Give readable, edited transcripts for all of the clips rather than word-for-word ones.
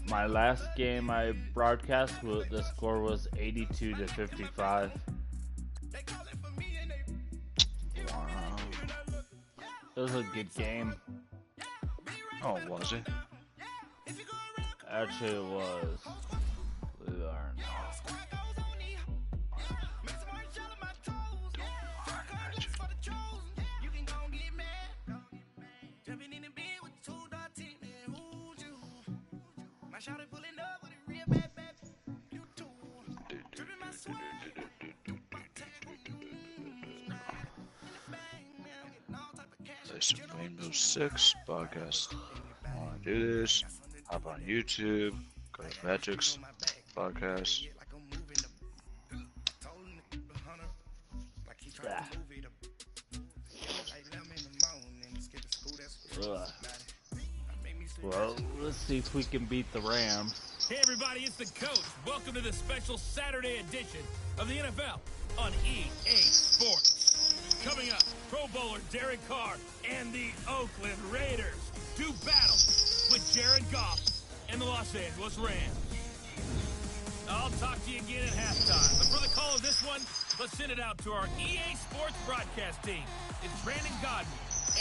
My last game I broadcast, the score was 82-55. Wow. It was a good game. Oh, was it? Actually, it was. Believe it or not. This is Rainbow Six podcast. I want to do this. Hop on YouTube. Go to Magic's podcast. Well, let's see if we can beat the Rams. Hey everybody, it's the coach. Welcome to the special Saturday edition of the NFL on EA Sports. Coming up, Pro Bowler Derek Carr and the Oakland Raiders do battle with Jared Goff and the Los Angeles Rams. I'll talk to you again at halftime. But for the call of this one, let's send it out to our EA Sports broadcast team. It's Brandon Godden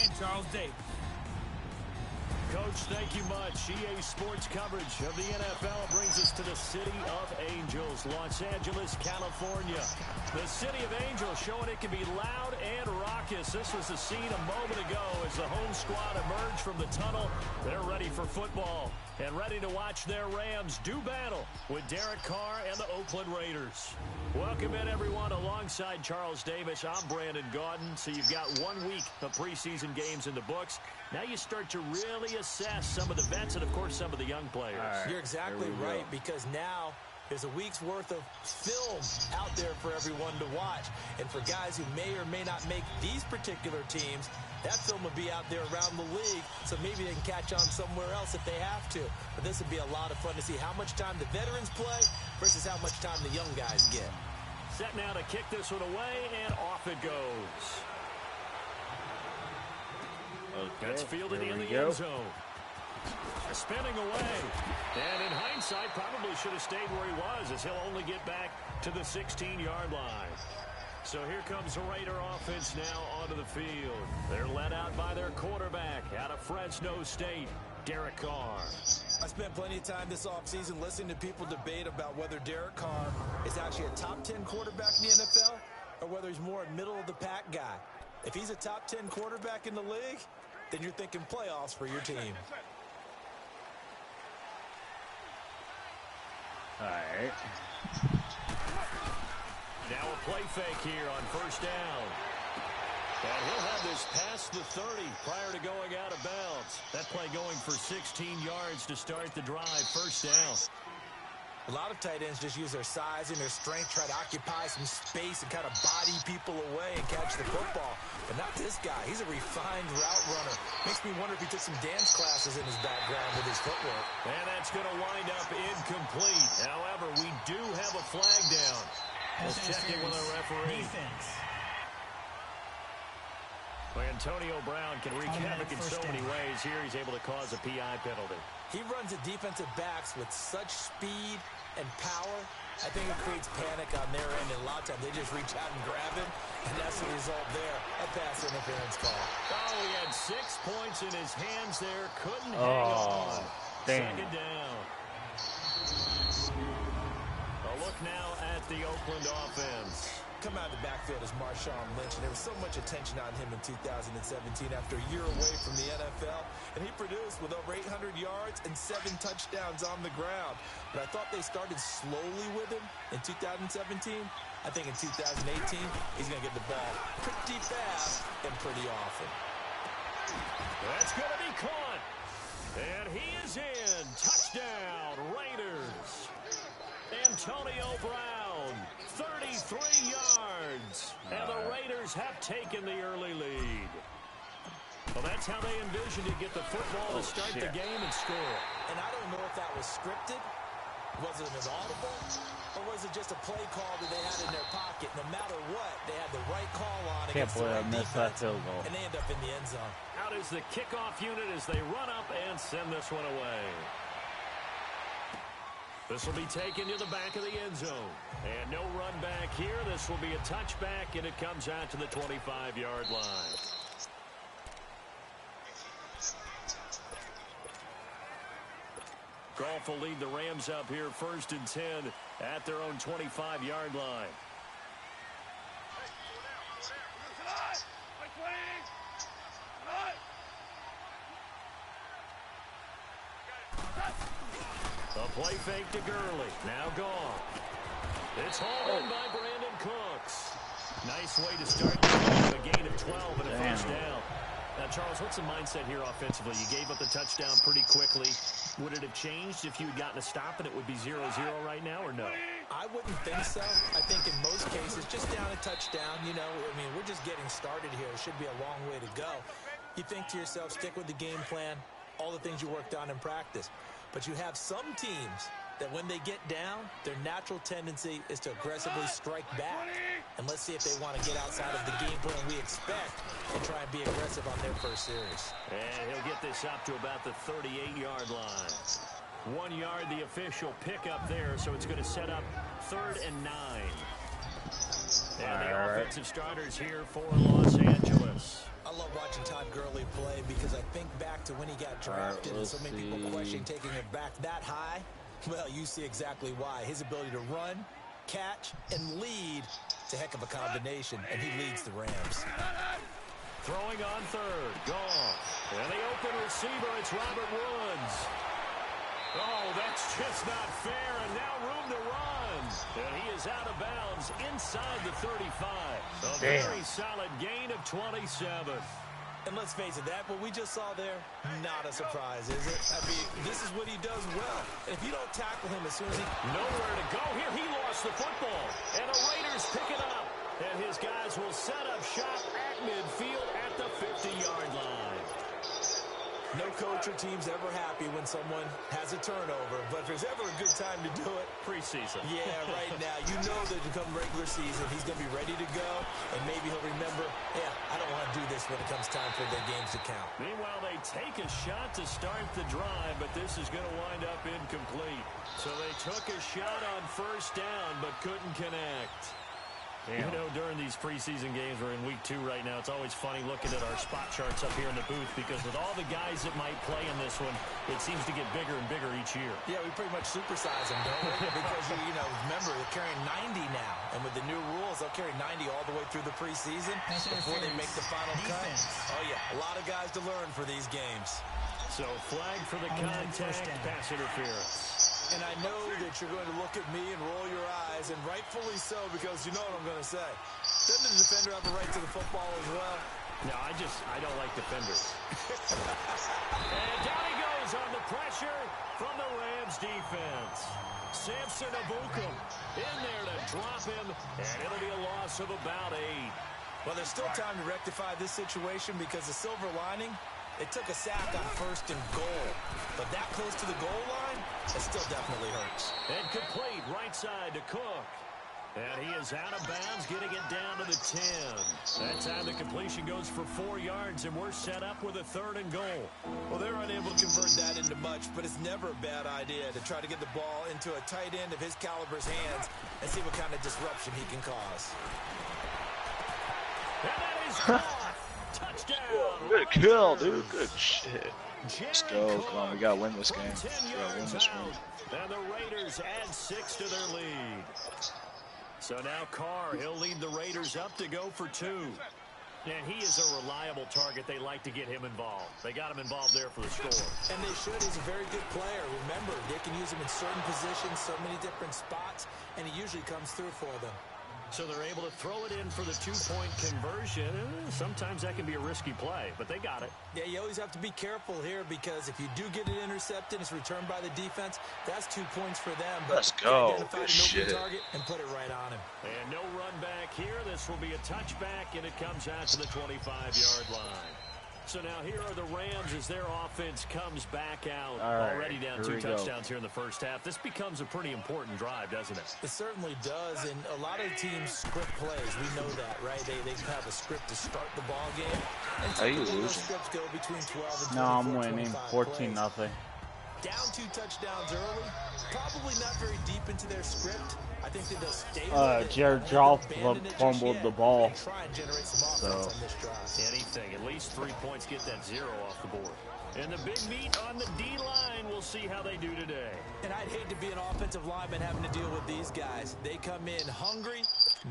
and Charles Davis. Coach, thank you much. EA Sports coverage of the NFL brings us to the City of Angels, Los Angeles, California. The City of Angels showing it can be loud and raucous. This was the scene a moment ago as the home squad emerged from the tunnel. They're ready for football and ready to watch their Rams do battle with Derek Carr and the Oakland Raiders. Welcome in, everyone. Alongside Charles Davis, I'm Brandon Gaudin. So you've got 1 week of preseason games in the books. Now you start to really assess some of the vets and, of course, some of the young players. Right, you're exactly right, because now there's a week's worth of film out there for everyone to watch. And for guys who may or may not make these particular teams, that film will be out there around the league, so maybe they can catch on somewhere else if they have to. But this would be a lot of fun to see how much time the veterans play versus how much time the young guys get. Set now to kick this one away, and off it goes. Okay, that's fielded in the end zone. Spinning away. And in hindsight, probably should have stayed where he was, as he'll only get back to the 16-yard line. So here comes the Raider offense now onto the field. They're led out by their quarterback out of Fresno State, Derek Carr. I spent plenty of time this offseason listening to people debate about whether Derek Carr is actually a top 10 quarterback in the NFL or whether he's more a middle-of-the-pack guy. If he's a top 10 quarterback in the league, then you're thinking playoffs for your team. All right. Now a play fake here on first down. And he'll have this past the 30 prior to going out of bounds. That play going for 16 yards to start the drive, first down. A lot of tight ends just use their size and their strength, try to occupy some space and kind of body people away and catch the football. But not this guy. He's a refined route runner. Makes me wonder if he took some dance classes in his background with his footwork. And that's going to wind up incomplete. However, we do have a flag down. Let's check in with our referee. Defense. Antonio Brown can wreak havoc in so many ways. Here he's able to cause a PI penalty. He runs the defensive backs with such speed and power. I think it creates panic on their end, and a lot of times they just reach out and grab him, and that's the result there, a pass interference call. Oh, he had 6 points in his hands there, couldn't hang on. Second down. A look now at the Oakland offense. Coming out of the backfield is Marshawn Lynch, and there was so much attention on him in 2017 after a year away from the NFL, and he produced with over 800 yards and 7 touchdowns on the ground. But I thought they started slowly with him in 2017. I think in 2018, he's going to get the ball pretty fast and pretty often. That's going to be caught, and he is in. Touchdown, Raiders. Antonio Brown, 33 yards, and the Raiders have taken the early lead. Well, that's how they envisioned to get the football to start the game and score. And I don't know if that was scripted, was it an audible, or was it just a play call that they had in their pocket? No matter what, they had the right call on against the right defense, and they end up in the end zone. Out is the kickoff unit as they run up and send this one away. This will be taken to the back of the end zone. And no run back here. This will be a touchback, and it comes out to the 25-yard line. Goff will lead the Rams up here 1st and 10 at their own 25-yard line. A play fake to Gurley. Now Goff. It's hauled in by Brandon Cooks. Nice way to start the game. A gain of 12 and a first down. Now, Charles, what's the mindset here offensively? You gave up the touchdown pretty quickly. Would it have changed if you had gotten a stop and it would be 0-0 right now, or no? I wouldn't think so. I think in most cases, just down a touchdown, you know, I mean, we're just getting started here. It should be a long way to go. You think to yourself, stick with the game plan, all the things you worked on in practice. But you have some teams that when they get down, their natural tendency is to aggressively strike back. And let's see if they want to get outside of the game plan we expect and try and be aggressive on their first series. And he'll get this up to about the 38-yard line. 1 yard, the official pickup there, so it's going to set up 3rd and 9. And the offensive starters here for Los Angeles. I love watching Todd Gurley play because I think back to when he got drafted and so many people question taking him back that high. Well, you see exactly why. His ability to run, catch, and lead, it's a heck of a combination, and he leads the Rams. Throwing on 3rd, Goff. And the open receiver, it's Robert Woods. Oh, that's just not fair, and now room to run. And he is out of bounds inside the 35. A very solid gain of 27. And let's face it, what we just saw there, not a surprise, is it? I mean, this is what he does well. And if you don't tackle him as soon as he... Nowhere to go. Here he lost the football. And the Raiders pick it up. And his guys will set up shop at midfield at the 50-yard line. No coach or team's ever happy when someone has a turnover, but if there's ever a good time to do it, preseason. Yeah, right now. You know that to come regular season, he's going to be ready to go, and maybe he'll remember, yeah, I don't want to do this when it comes time for the games to count. Meanwhile, they take a shot to start the drive, but this is going to wind up incomplete. So they took a shot on 1st down, but couldn't connect. Damn. You know, during these preseason games, we're in week 2 right now, it's always funny looking at our spot charts up here in the booth because with all the guys that might play in this one, it seems to get bigger and bigger each year. Yeah, we pretty much supersize them, don't we? Because, you know, remember, they're carrying 90 now. And with the new rules, they'll carry 90 all the way through the preseason before they make the final cut. Oh, yeah, a lot of guys to learn for these games. So flag for the contact, pass interference. And I know that you're going to look at me and roll your eyes, and rightfully so, because you know what I'm going to say. Doesn't the defender have a right to the football as well? No, I don't like defenders. And down he goes on the pressure from the Rams defense. Samson Abukum in there to drop him, and it'll be a loss of about 8. Well, there's still time to rectify this situation because the silver lining, it took a sack on 1st and goal. But that close to the goal line, it still definitely hurts. And complete right side to Cook. And he is out of bounds, getting it down to the 10. That time the completion goes for 4 yards, and we're set up with a 3rd and goal. Well, they're unable to convert that into much, but it's never a bad idea to try to get the ball into a tight end of his caliber's hands and see what kind of disruption he can cause. And that is caught. Touchdown. Good kill, dude. Good shit. Let's go. Come on, we gotta win this game. We gotta win this one. And the Raiders add 6 to their lead. So now Carr, he'll lead the Raiders up to go for 2. And he is a reliable target. They like to get him involved. They got him involved there for the score. And they should. He's a very good player. Remember, they can use him in certain positions, so many different spots, and he usually comes through for them. So they're able to throw it in for the 2-point conversion. Sometimes that can be a risky play, but they got it. Yeah, you always have to be careful here because if you do get it intercepted, it's returned by the defense. That's 2 points for them. But let's go. Good shit. Target and put it right on him. And no run back here. This will be a touchback, and it comes out to the 25-yard line. So now here are the Rams as their offense comes back out. Already down 2 touchdowns here in the first half. This becomes a pretty important drive, doesn't it? It certainly does, and a lot of teams script plays. We know that, right? They have a script to start the ball game. And are you losing? Those scripts go between 12 and 24, no, I'm winning 14-0. Down 2 touchdowns early, probably not very deep into their script. I think that they'll stay with it. Jared Goff fumbled the ball. Try and generate some offense on this drive. Anything, at least 3 points, get that 0 off the board. And the big meat on the D-line, we'll see how they do today. And I'd hate to be an offensive lineman having to deal with these guys. They come in hungry,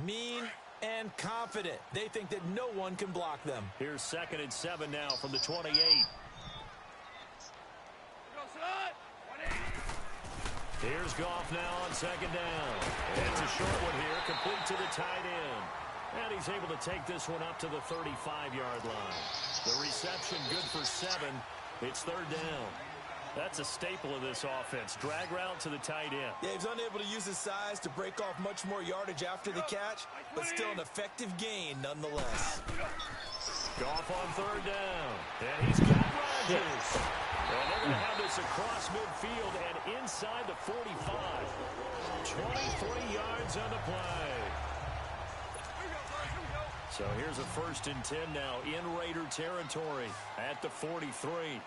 mean, and confident. They think that no one can block them. Here's 2nd and 7 now from the 28. Here's Goff now on 2nd down. And it's a short one here, complete to the tight end. And he's able to take this one up to the 35-yard line. The reception good for 7. It's 3rd down. That's a staple of this offense. Drag route to the tight end. Yeah, he's unable to use his size to break off much more yardage after the catch, but still an effective gain nonetheless. Goff on 3rd down. And he's got Rodgers. And they're going to have this across midfield and inside the 45. 23 yards on the play. So here's a 1st and 10 now in Raider territory at the 43.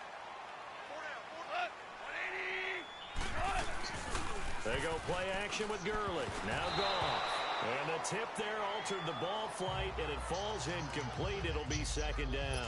They go play action with Gurley. Now Goff. And the tip there altered the ball flight, and it falls incomplete. It'll be 2nd down.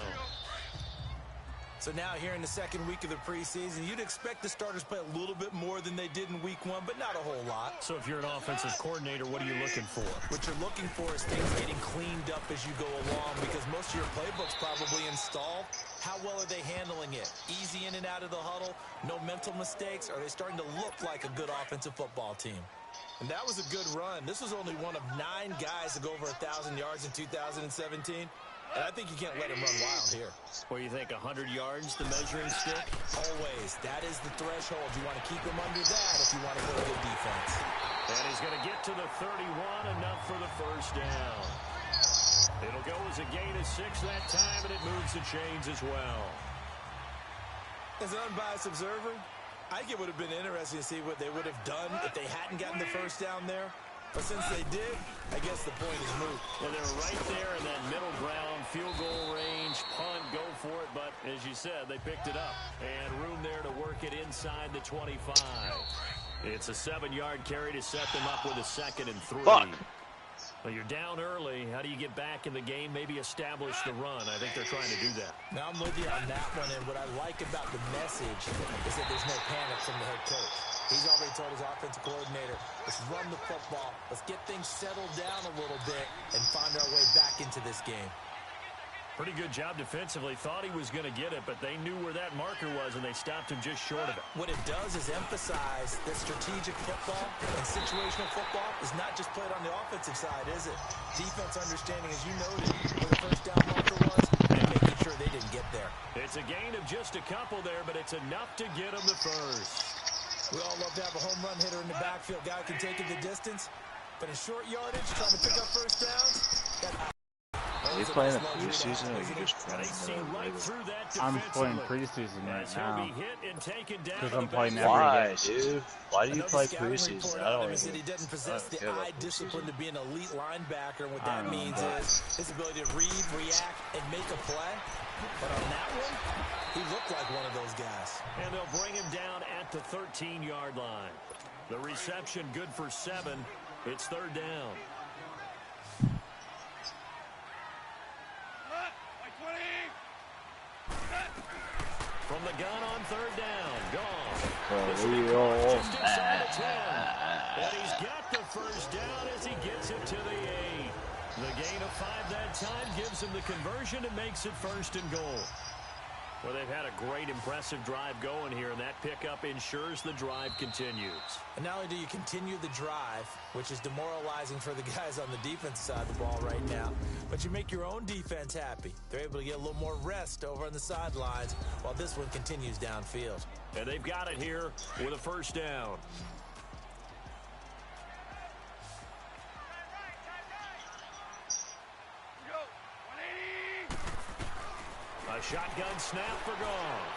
So now here in the 2nd week of the preseason, you'd expect the starters play a little bit more than they did in week 1, but not a whole lot. So if you're an offensive coordinator, what are you looking for? What you're looking for is things getting cleaned up as you go along, because most of your playbook's probably installed. How well are they handling it? Easy in and out of the huddle, no mental mistakes? Are they starting to look like a good offensive football team? And that was a good run. This was only one of 9 guys to go over 1,000 yards in 2017. And I think you can't let him run wild here. What do you think, 100 yards, the measuring stick? Always. That is the threshold. You want to keep him under that if you want to play good defense. And he's going to get to the 31, enough for the 1st down. It'll go as a gain of 6 that time, and it moves the chains as well. As an unbiased observer, I think it would have been interesting to see what they would have done if they hadn't gotten the 1st down there. But since they did, I guess the point is moot. Well, they were right there in that middle ground, field goal range, punt, go for it. But as you said, they picked it up. And room there to work it inside the 25. It's a 7-yard carry to set them up with a 2nd and 3. Fuck. Well, you're down early. How do you get back in the game? Maybe establish the run. I think they're trying to do that. Now I'm with you on that one. And what I like about the message is that there's no panic from the head coach. He's already told his offensive coordinator, let's run the football, let's get things settled down a little bit and find our way back into this game. Pretty good job defensively. Thought he was going to get it, but they knew where that marker was, and they stopped him just short of it. What it does is emphasize that strategic football and situational football is not just played on the offensive side, is it? Defense understanding, as you noted, where the 1st down marker was, and making sure they didn't get there. It's a gain of just a couple there, but it's enough to get them the 1st. We all love to have a home run hitter in the backfield. Guy who can take it the distance. But in short yardage, trying to pick up 1st downs. Are you playing the preseason or are you just playing I'm playing preseason right now. Because I'm playing every Why, game. dude? Why do you play preseason? I don't He even doesn't possess the eye discipline to be an elite linebacker. And what I that don't means know. is his ability to read, react, and make a play. But on that one, he looked like one of those guys. And they'll bring him down at the 13-yard line. The reception good for 7. It's 3rd down. From the gun on 3rd down. Gone. Just inside the 10. And he's got the 1st down as he gets it to the 8. The gain of 5 that time gives him the conversion and makes it 1st and goal. Well, they've had a great, impressive drive going here, and that pickup ensures the drive continues. And not only do you continue the drive, which is demoralizing for the guys on the defense side of the ball right now, but you make your own defense happy. They're able to get a little more rest over on the sidelines while this one continues downfield. And they've got it here with a 1st down. A shotgun snap for Goff.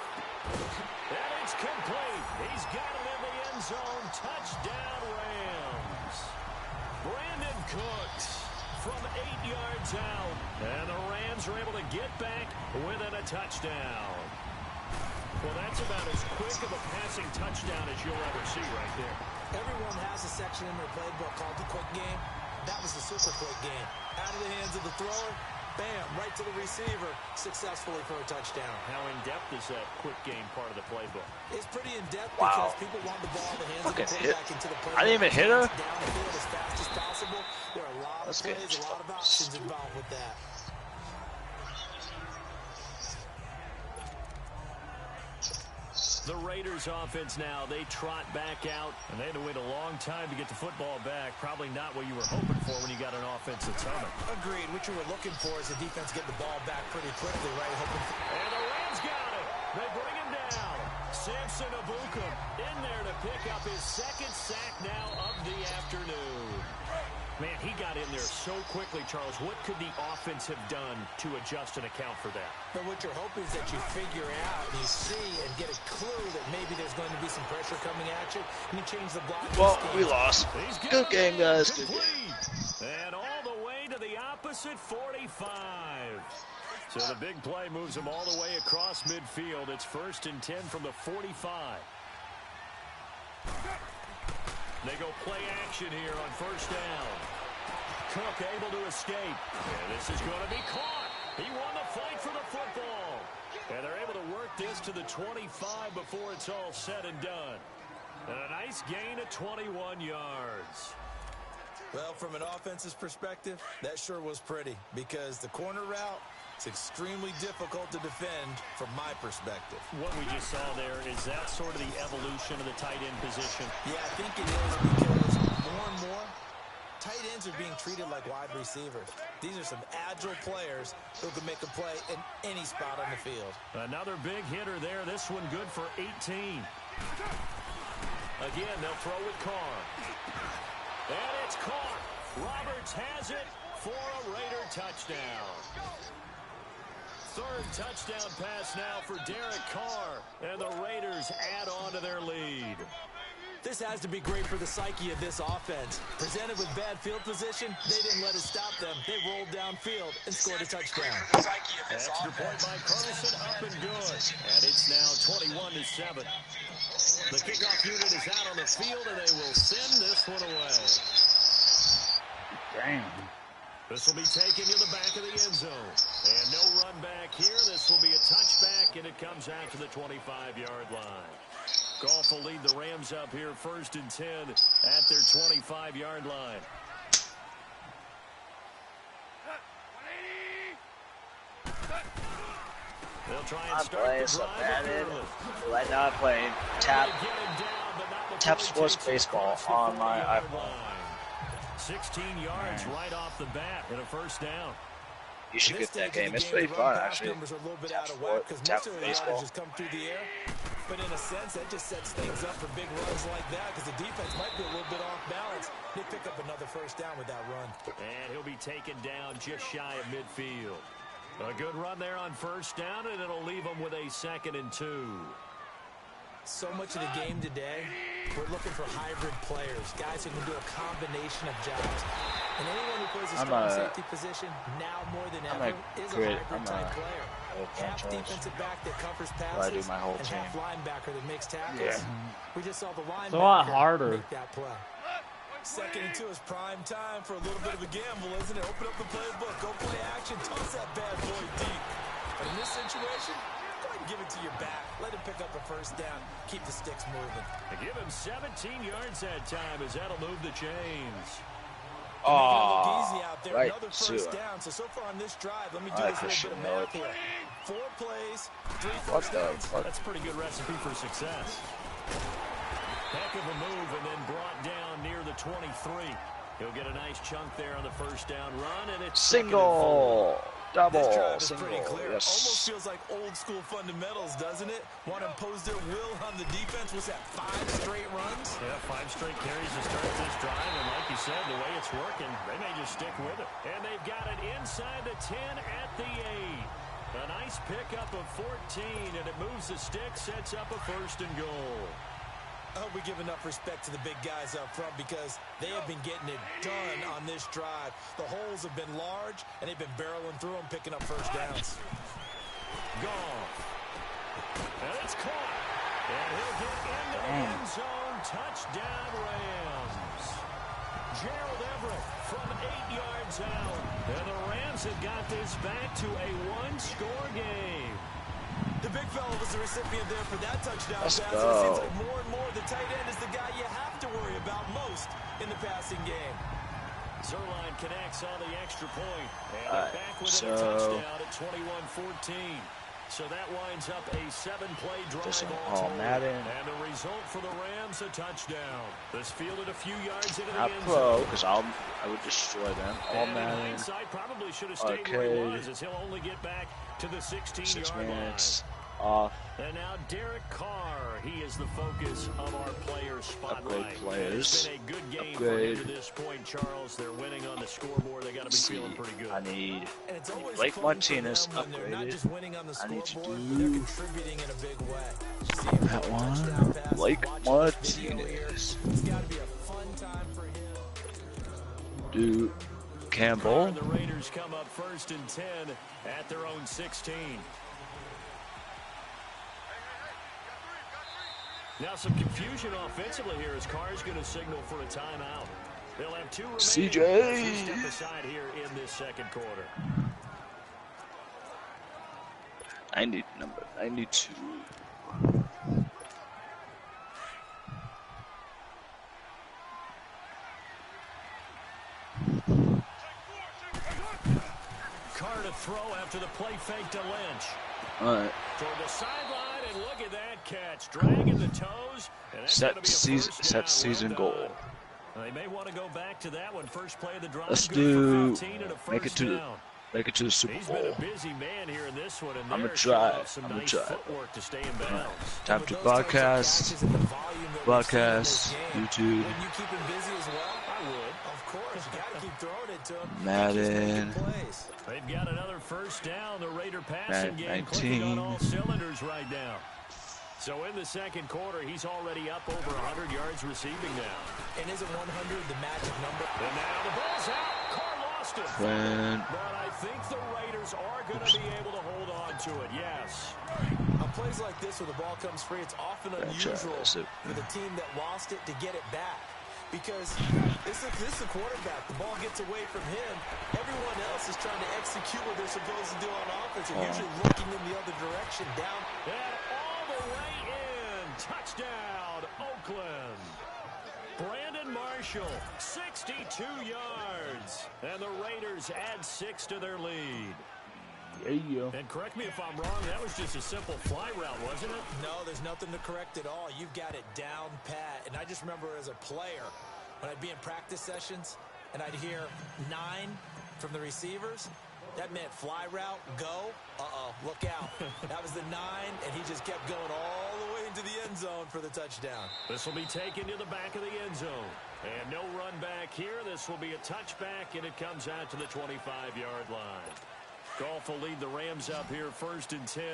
And it's complete. He's got it in the end zone. Touchdown, Rams. Brandon Cooks from 8 yards out. And the Rams are able to get back within a touchdown. Well, that's about as quick of a passing touchdown as you'll ever see right there. action in their playbook called the quick game. That was the super quick game. Out of the hands of the thrower, bam, right to the receiver, successfully for a touchdown. How in-depth is that quick game part of the playbook? It's pretty in-depth because people want the ball in the hands of the quarterback into the playbook. I didn't even hit her. Down the field as fast as possible. There are a lot of plays, a lot of options involved with that. The Raiders offense now, they trot back out, and they had to wait a long time to get the football back. Probably not what you were hoping for when you got an offense that's humming. Agreed. What you were looking for is the defense get the ball back pretty quickly, right? And the Rams got it. They bring him down. Samson Abukum in there to pick up his second sack now of the afternoon. Man, he got in there so quickly, Charles. What could the offense have done to adjust and account for that? But what you're hoping is that you figure out and you see and get a clue that maybe there's going to be some pressure coming at you, and you change the block. Well, we lost. Good game, guys. Good game. And all the way to the opposite 45. So the big play moves them all the way across midfield. It's 1st and 10 from the 45. They go play action here on 1st down. Cook able to escape. And this is going to be caught. He won the fight for the football. And they're able to work this to the 25 before it's all said and done. And a nice gain of 21 yards. Well, from an offensive perspective, that sure was pretty because the corner route is extremely difficult to defend from my perspective. What we just saw there, is that sort of the evolution of the tight end position? Yeah, I think it is because more and more tight ends are being treated like wide receivers. These are some agile players who can make a play in any spot on the field. Another big hitter there. This one good for 18. Again, they'll throw with Carr. And it's caught. Roberts has it for a Raider touchdown. Third touchdown pass now for Derek Carr. And the Raiders add on to their lead. This has to be great for the psyche of this offense. Presented with bad field position, they didn't let it stop them. They rolled downfield and scored a touchdown. Extra point by Carlson, up and good. And it's now 21-7. The kickoff unit is out on the field, and they will send this one away. Damn. This will be taken to the back of the end zone. And no run back here. This will be a touchback, and it comes out to the 25-yard line. Goff will lead the Rams up here 1st and 10 at their 25-yard line. They'll try and start the drive early. Right now I'm playing Tap Sports Baseball on my iPhone. 16 yards right off the bat and a 1st down. You should get that game. It's pretty fun, actually. Tap Baseball. Just come through the air. But in a sense, that just sets things up for big runs like that because the defense might be a little bit off balance. They pick up another 1st down with that run. And he'll be taken down just shy of midfield. A good run there on 1st down, and it'll leave them with a 2nd and 2. So much of the game today, we're looking for hybrid players, guys who can do a combination of jobs. And anyone who plays a strong safety position, now more than ever, is a hybrid-type player. Half defensive back that covers passes, and half linebacker that makes tackles. Yeah. We just saw the linebacker it's a lot harder. Make that play. 2nd and 2 is prime time for a little bit of a gamble, isn't it? Open up the playbook, go play action, toss that bad boy deep. But in this situation, go ahead and give it to your back. Let him pick up a 1st down. Keep the sticks moving. They give him 17 yards that time as that'll move the chains. Oh, easy out there. Right. Another 1st down. So far on this drive, let me do this little bit of math here. 4 plays, 3 first downs. That's a pretty good recipe for success. Heck of a move, and then brought down near the 23. He'll get a nice chunk there on the 1st down run, and it's single, double, this drive is single. Pretty clear. Yes. Almost feels like old school fundamentals, doesn't it? Want to impose their will on the defense. Was that 5 straight runs? Yeah, 5 straight carries to start this drive, and like you said, the way it's working, they may just stick with it. And they've got it inside the 10 at the 8. A nice pickup of 14, and it moves the stick, sets up a 1st and goal. I hope we give enough respect to the big guys up front because they have been getting it done on this drive. The holes have been large, and they've been barreling through them, picking up 1st downs. Gone. And it's caught. And he'll get into the end zone. Touchdown, Rams. Gerald Everett from 8 yards out. And the Rams have got this back to a one-score game. The big fella was the recipient there for that touchdown Let's pass. go. It seems like more and more the tight end is the guy you have to worry about most in the passing game. Zerline connects on the extra point. And they're back within a touchdown at 21-14. So that winds up a 7-play drive all total. And the result for the Rams, a touchdown. This fielded a few yards into the end zone. because I would destroy them. All and Madden. in hindsight, probably should have stayed where he was, as he'll only get back to the 16-yard line. Off. And now Derek Carr, he is the focus of our player spotlight. Upgrade players. It's been a good game for him to this point, Charles. They're winning on the scoreboard. They got to be feeling pretty good. I need Blake Martinez upgraded. I need to do contributing in a big way. that one. Blake Martinez. It's got to be a fun time for him. Do Campbell. The Raiders come up 1st and 10 at their own 16. Now some confusion offensively here as Carr's going to signal for a timeout. They'll have 2 remaining. CJ. Step aside here in this second quarter. I need number 92. Carr to throw after the play fake to Lynch. All right. Toward the sideline, and look at that catch. Dragging the toes. And that's gonna be a Set season goal. They may want to go back to that one. First play of the drive. Let's Good do for 15 and a make it first to down. the Super He's been Bowl. a busy man here in this one, and I'm they're gonna try. showing off some nice footwork to stay in bounds. Time to broadcast, YouTube, Wouldn't you keep him busy as well? I would. Of course, you got to keep throwing it to him. Madden. They've got another first down. The Raider passing game 19. clicking on all cylinders right now. So in the second quarter, he's already up over 100 yards receiving now. And isn't 100 the magic number? And now the ball's out. Carr lost it. But I think the Raiders are going to be able to hold on to it, yes. On plays like this where the ball comes free, it's often unusual for the team that lost it to get it back. Because this is a quarterback. The ball gets away from him. Everyone else is trying to execute what they're supposed to do on offense. They're usually looking in the other direction, down. And all the way in. Touchdown, Oakland. Brandon Marshall, 62 yards. And the Raiders add 6 to their lead. Yeah. And correct me if I'm wrong, that was just a simple fly route, wasn't it? No, there's nothing to correct at all. You've got it down pat. And I just remember as a player, when I'd be in practice sessions and I'd hear 9 from the receivers, that meant fly route, go, look out. That was the 9, and he just kept going all the way into the end zone for the touchdown. This will be taken to the back of the end zone. And no run back here. This will be a touchback, and it comes out to the 25-yard line. Goff will lead the Rams up here 1st and 10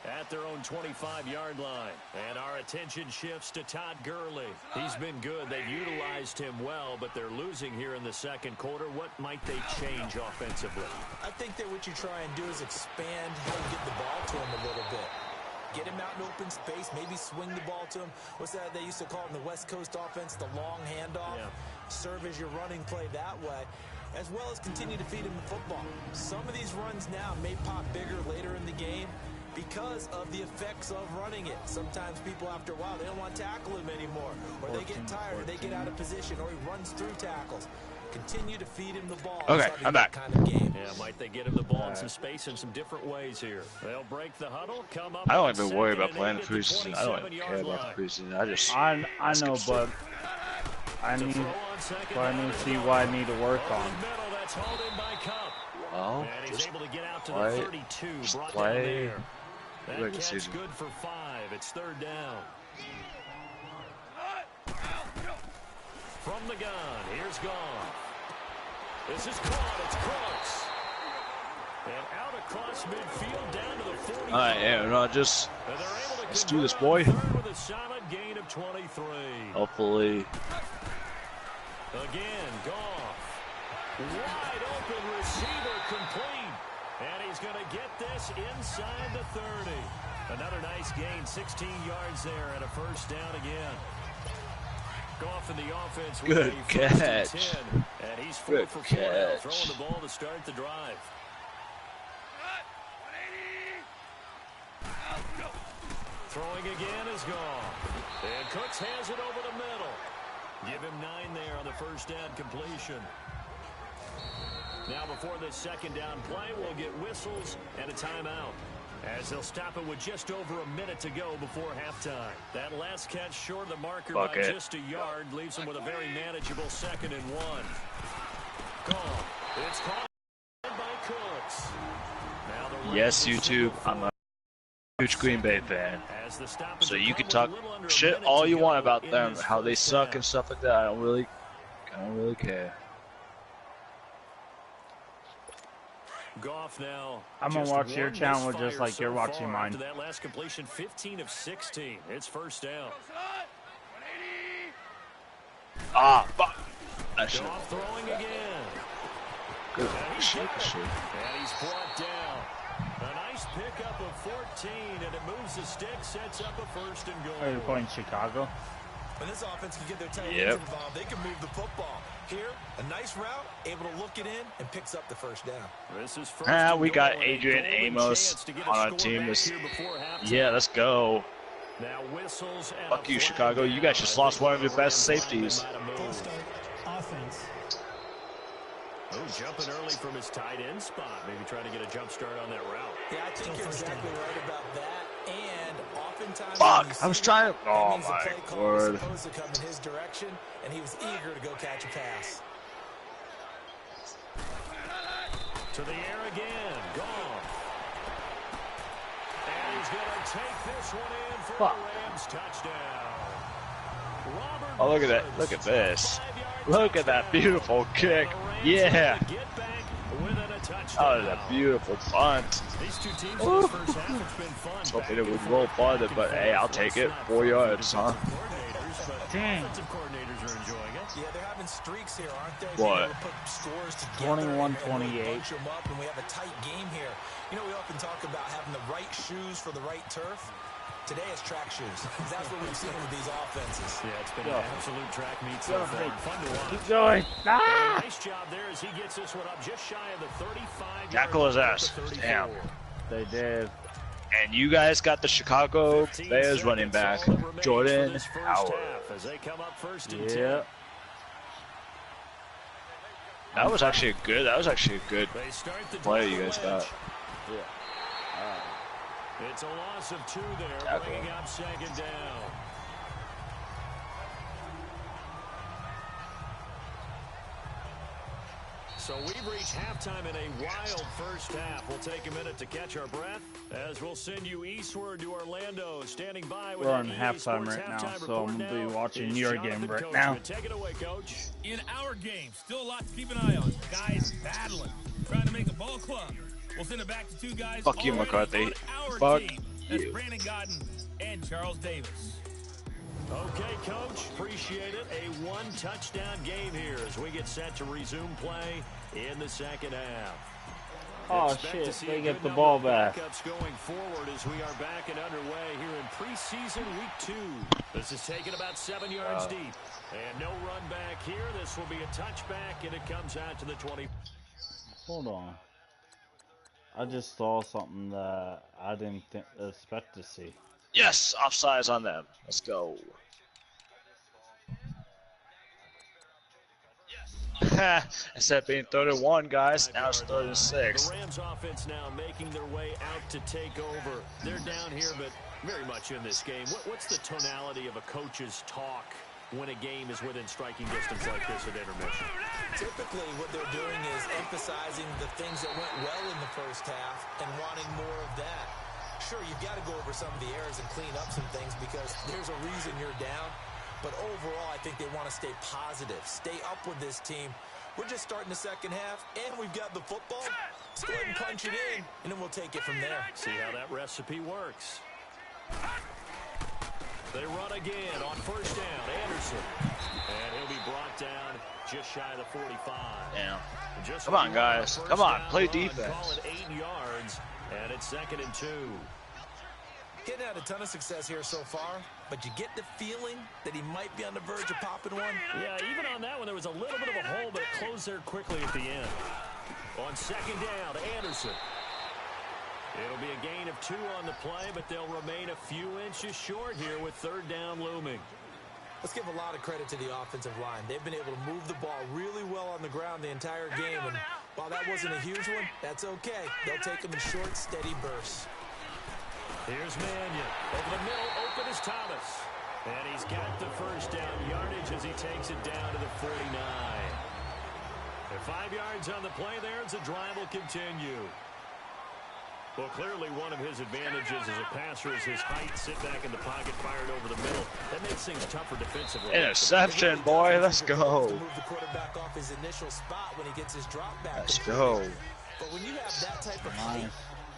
at their own 25-yard line. And our attention shifts to Todd Gurley. He's been good. They've utilized him well, but they're losing here in the second quarter. What might they change offensively? I think that what you try and do is expand how you get the ball to him a little bit. Get him out in open space, maybe swing the ball to him. What's that they used to call it in the West Coast offense, the long handoff? Yeah. Serve as your running play that way, as well as continue to feed him the football. Some of these runs now may pop bigger later in the game because of the effects of running it. Sometimes people, after a while, they don't want to tackle him anymore, or they get tired, or they get out of position, or he runs through tackles. Continue to feed him the ball. Okay, I'm back. Kind of game. Yeah, might they get him the ball in some space in some different ways here. They'll break the huddle, come up. I don't even worry about playing the preseason. I don't even care about the preseason. I know, but I need to see what I need to work on. Well, just play. That catch good for 5. It's 3rd down. From the gun, here's Goff. This is caught. It's close. And out across midfield down to the 40. All right, yeah, no, just let's do this, boy. With a solid gain of 23. Hopefully. Again, Goff. Wide open receiver complete. And he's going to get this inside the 30. Another nice gain, 16 yards there, and a first down again. Goff in the offense. Good catch. And he's 4 for 4 now, throwing the ball to start the drive. Throwing again is gone. And Cooks has it over the middle. Give him 9 there on the first down completion. Now before this second down play, we'll get whistles and a timeout, as they'll stop it with just over a minute to go before halftime. That last catch short of the marker by just a yard leaves him with a very manageable 2nd and 1. Gone. It's caught by Cooks. Now yes, YouTube, I'm a huge Green Bay fan, so you can talk shit all you want about them, how they suck and stuff like that. I don't really care. Goff now. I'm gonna watch your channel just like you're watching mine. After that last completion, 15 of 16. It's first down. Ah, fuck. Goff throwing again. Good shit. And he's brought down. A nice pickup of 14, and it moves the stick, sets up a 1st and goal. Are you playing Chicago? When this offense can get their tight ends involved, they can move the football. Here, a nice route, able to look it in, and picks up the first down. This is first We got Adrian Amos on our team. Yeah, let's go. Now whistles and fuck you, Chicago. You guys just lost one of your best safeties. Offense. Oh, jumping early from his tight end spot. Maybe trying to get a jump start on that route. Yeah, I think you're exactly right about that. And oftentimes, fuck, I was trying to. Oh my word. Supposed to come in his direction, and he was eager to go catch a pass. To the air again. Gone. And he's going to take this one in for a Rams touchdown. Oh, look at that. Look at this. Look at that beautiful kick. Yeah. Oh, that beautiful punt. I was hoping it would roll farther, but hey, I'll take it. 4 yards, huh? Dang. Yeah, they're having streaks here, aren't they? What? 21-28. And we have a tight game here. You know, we often talk about having the right shoes for the right turf. Today is track shoes. That's what we've seen with these offenses. Yeah, it's been an absolute track meet so far. Fun to watch. Keep going. Ah! Nice job there as he gets this one up just shy of the 35. Tackle his ass. Damn. They did. And you guys got the Chicago Bears running back, Jordan Howard. As they come up 1st and 10. Yeah. That was actually a good play you guys got. Yeah. It's a loss of 2 there, bringing up 2nd down. So we've reached halftime in a wild first half. We'll take a minute to catch our breath as we'll send you eastward to Orlando. Standing by with we're on halftime right now, so I'm going to be watching your game right now. Take it away, Coach. In our game, still a lot to keep an eye on. Guys battling, trying to make a ball club. We'll send it back to 2 guys. Fuck you, McCarthy. Fuck you. That's Brandon Godden and Charles Davis. Okay, Coach. Appreciate it. A 1-touchdown game here as we get set to resume play in the second half. Oh, shit. They get the ball back. Going forward as we are back and underway here in preseason week 2. This is taken about 7 yards deep. And no run back here. This will be a touchback, and it comes out to the 20. Hold on. I just saw something that I didn't expect to see. Yes, offsides on them. Let's go. Instead of being 31, guys, now it's 36. The Rams offense now making their way out to take over. They're down here, but very much in this game. What's the tonality of a coach's talk when a game is within striking distance like this at intermission? Typically, what they're doing is emphasizing the things that went well in the first half and wanting more of that. Sure, you've got to go over some of the errors and clean up some things because there's a reason you're down. But overall, I think they want to stay positive, stay up with this team. We're just starting the second half, and we've got the football. Let's go ahead and punch it in, and then we'll take it from there. See how that recipe works. They run again on first down. Anderson. And he'll be brought down just shy of the 45. Damn. Come on, guys. Come on. Play defense. Call it 8 yards, and it's 2nd and 2. Getting had a ton of success here so far. but you get the feeling that he might be on the verge of popping one. Yeah, even on that one, there was a little bit of a hole, but it closed there quickly at the end. On second down, Anderson. It'll be a gain of 2 on the play, but they'll remain a few inches short here with third down looming. Let's give a lot of credit to the offensive line. They've been able to move the ball really well on the ground the entire game, and while that wasn't a huge one, that's okay. They'll take them in short, steady bursts. Here's Mannion. Over the middle, open is Thomas. And he's got the first down yardage as he takes it down to the 49. And 5 yards on the play there as the drive will continue. Well, clearly one of his advantages as a passer is his height. Sit back in the pocket, fired over the middle. That makes things tougher defensively. Interception, boy. Let's go. To move the quarterback off his initial spot when he gets his drop back. Let's go. But when you have that type of height,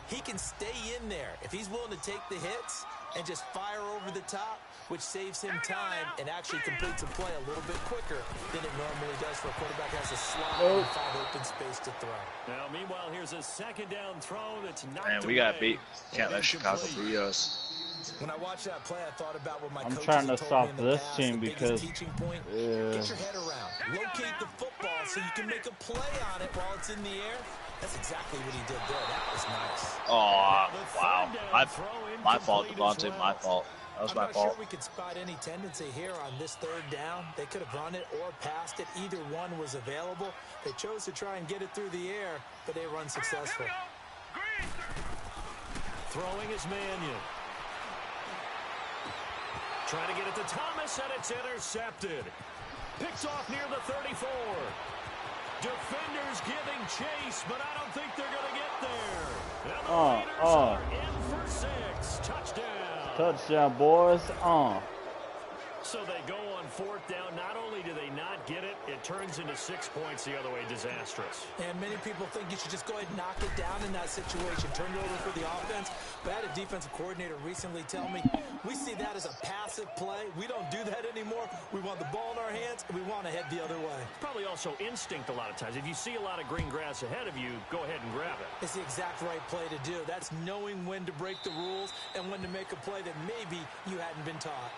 he can stay in there. If he's willing to take the hits and just fire over the top, which saves him time and actually completes a play a little bit quicker than it normally does for a quarterback who has a slot and 5 open space to throw. Now, meanwhile, here's a second down throw that's knocked Man, we got beat. Can't let Chicago beat us. When I watched that play, I thought about what my I'm coaches trying to had told stop me in the this past, team the because biggest teaching point, get your head around. Locate the football so you can make a play on it while it's in the air. That's exactly what he did there. That was nice. Oh, wow. My fault, Devontae. My fault. That was my I'm not fault. sure we could spot any tendency here on this third down. They could have run it or passed it. Either one was available. They chose to try and get it through the air, but they were unsuccessful. Throwing is Mannion. Trying to get it to Thomas, and it's intercepted. Picks off near the 34. Defenders giving chase, but I don't think they're going to get there. And the Raiders are in for 6. Touchdown. Touchdown, boys. So they go on fourth down. Not only do they not get it, it turns into 6 points the other way. Disastrous. And many people think you should just go ahead and knock it down in that situation. Turn it over for the offense. But I had a defensive coordinator recently tell me, we see that as a passive play. We don't do that anymore. We want the ball in our hands, and we want to head the other way. Probably also instinct a lot of times. If you see a lot of green grass ahead of you, go ahead and grab it. It's the exact right play to do. That's knowing when to break the rules and when to make a play that maybe you hadn't been taught.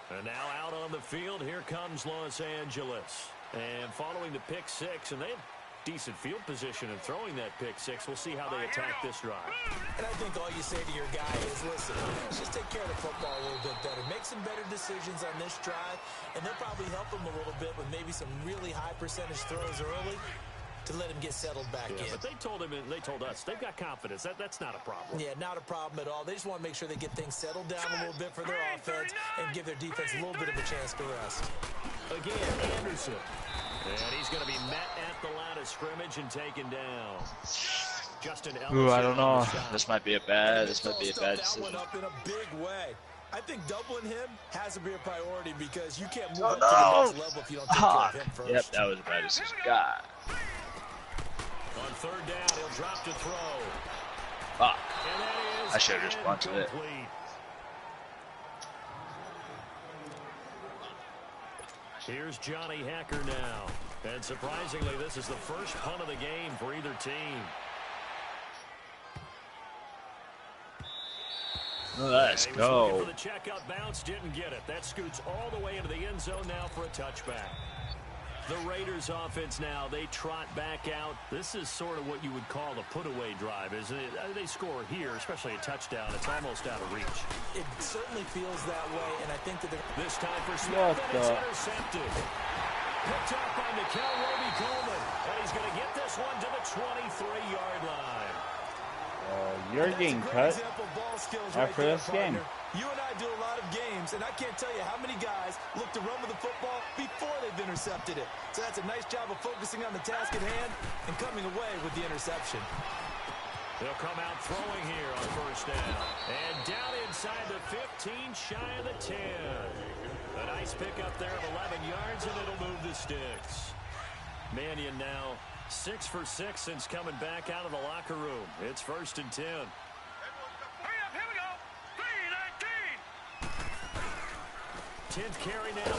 And now out on the field, here comes Los Angeles. And following the pick 6, and they have decent field position in throwing that pick 6. We'll see how they attack this drive. And I think all you say to your guy is, listen, just take care of the football a little bit better. Make some better decisions on this drive, and they'll probably help him a little bit with maybe some really high percentage throws early to let him get settled back in. But they told him, and they told us, they've got confidence. That's not a problem. Yeah, not a problem at all. They just want to make sure they get things settled down a little bit for their offense and give their defense a little bit of a chance to rest. Again, Anderson. And he's going to be met at the line of scrimmage and taken down. Justin Ellis. Ooh, I don't know. This might be a bad decision. That one up in a big way. I think doubling him has to be a priority because you can't move up to the next level if you don't take care of him first. Yep, that was a bad decision. God. On third down, he'll drop to throw. Fuck. And that is I should have just bunted it. Here's Johnny Hacker now. And surprisingly, this is the first punt of the game for either team. Let's go. For the checkout bounce, didn't get it. That scoots all the way into the end zone now for a touchback. The Raiders offense now, they trot back out. This is sort of what you would call a put-away drive, isn't it? They score here, especially a touchdown. It's almost out of reach. It certainly feels that way, and I think that this time for Smith, and it's intercepted. Picked up by Mikel Roby-Coleman, and he's going to get this one to the 23-yard line. You're getting cut after this game. You and I do a lot of games, and I can't tell you how many guys look to run with the football before they've intercepted it. So that's a nice job of focusing on the task at hand and coming away with the interception. They'll come out throwing here on first down. And down inside the 15, shy of the 10. A nice pickup there of 11 yards, and it'll move the sticks. Mannion now 6 for 6 since coming back out of the locker room. It's 1st and 10.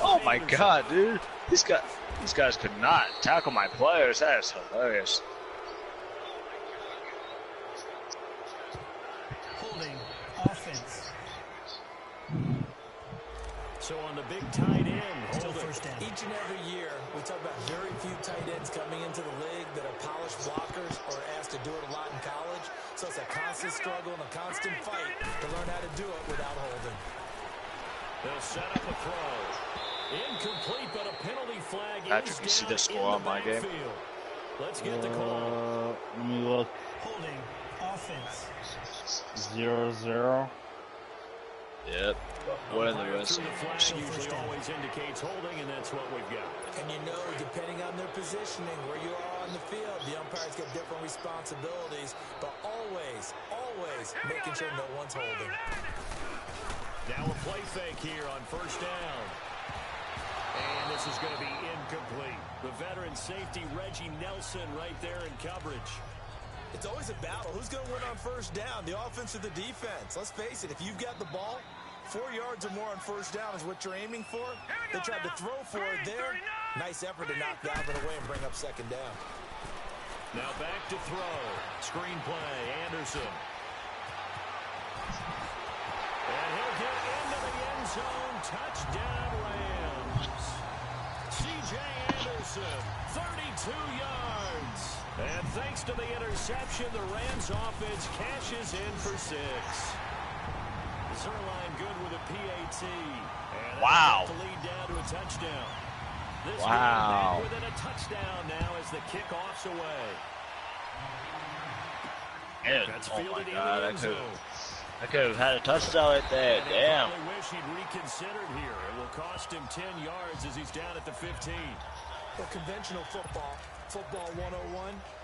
Oh my God, dude! These guys could not tackle my players. That is hilarious. Holding So on the big tight end, Still first down. Each and every year, we talk about very few tight ends coming into the league that are polished blockers or asked to do it a lot in college. So it's a constant struggle and a constant fight to learn how to do it without holding. They'll set up a throw. Incomplete, but a penalty flag Patrick, you see the score on my game? Let's get the call. Let me look. Holding. Offense. 0-0. Yep. What in the rest? The flag usually always indicates holding, and that's what we've got. And you know, depending on their positioning, where you are on the field, the umpires get different responsibilities, but always, always making sure no one's holding. Now a play fake here on first down. And this is going to be incomplete. The veteran safety, Reggie Nelson, right there in coverage. It's always a battle. Who's going to win on first down, the offense or the defense? Let's face it, if you've got the ball, 4 yards or more on first down is what you're aiming for. They tried to throw for it there. Nice effort to knock Dalvin away and bring up second down. Now back to throw. Screen play, Anderson. And he'll get into the end zone. Touchdown, Rams. C.J. Anderson, 32 yards. And thanks to the interception, the Rams offense cashes in for 6. Zerline good with a PAT. And wow. The lead down to a touchdown. This wow. game within a touchdown now as the kickoff's away. That's oh my God, I could have had a touchdown right there. Damn. I wish he'd reconsidered here. It will cost him 10 yards as he's down at the 15. Well, conventional football 101,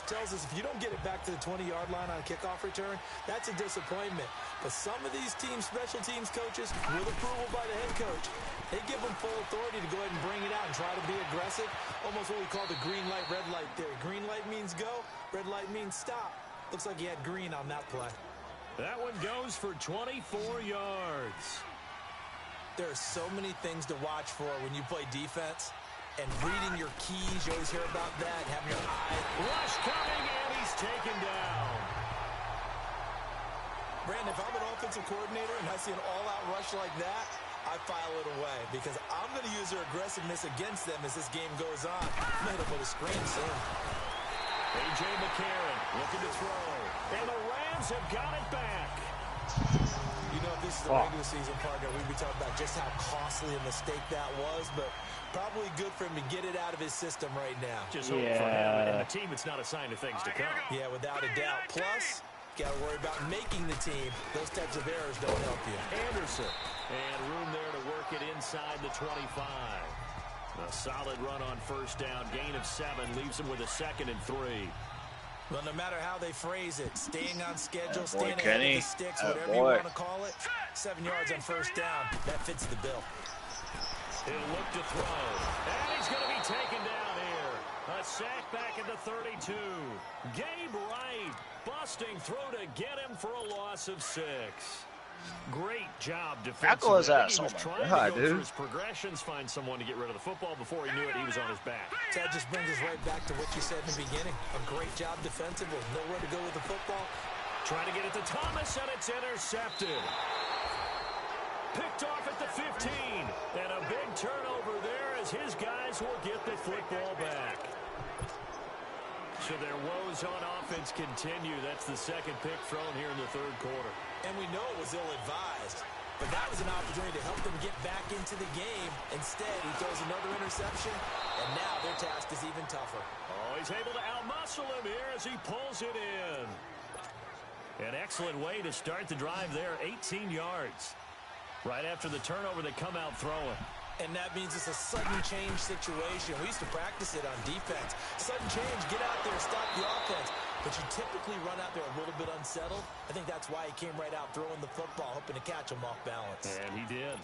tells us if you don't get it back to the 20-yard line on a kickoff return, that's a disappointment. But some of these teams, special teams coaches, with approval by the head coach, they give them full authority to go ahead and bring it out and try to be aggressive. Almost what we call the green light, red light theory. Green light means go, red light means stop. Looks like he had green on that play. That one goes for 24 yards. There are so many things to watch for when you play defense. And reading your keys, you always hear about that, having your eye. Rush coming, and he's taken down. Brandon, if I'm an offensive coordinator and I see an all-out rush like that, I file it away because I'm going to use their aggressiveness against them as this game goes on. I'm going to put a screen soon. A.J. McCarron looking to throw. And the Rams have got it back. You know, if this is the regular season partner, we'd be talking about just how costly a mistake that was, but probably good for him to get it out of his system right now. Just hope for him and the team, it's not a sign of things to come. Yeah, without a doubt. Plus, got to worry about making the team. Those types of errors don't help you. Anderson. And room there to work it inside the 25. A solid run on first down. Gain of 7 leaves him with a 2nd and 3. Well, no matter how they phrase it, staying on schedule, boy, staying ahead of the sticks, whatever you want to call it, 7 yards on first down, that fits the bill. He'll look to throw. And he's going to be taken down here. A sack back at the 32. Gabe Wright busting through to get him for a loss of 6. Great job defensively. His ass. Oh my God, dude. His progressions, find someone to get rid of the football. Before he knew it, he was on his back. That just brings us right back to what you said in the beginning. A great job defensively. Nowhere to go with the football. Trying to get it to Thomas, and it's intercepted. Picked off at the 15. And a big turnover there as his guys will get the football back. So their woes on offense continue. That's the second pick thrown here in the third quarter. And we know it was ill-advised. But that was an opportunity to help them get back into the game. Instead, he throws another interception, and now their task is even tougher. Oh, he's able to outmuscle him here as he pulls it in. An excellent way to start the drive there, 18 yards. Right after the turnover, they come out throwing. And that means it's a sudden change situation. We used to practice it on defense. Sudden change, get out there, stop the offense. But you typically run out there a little bit unsettled. I think that's why he came right out throwing the football, hoping to catch him off balance. And he did.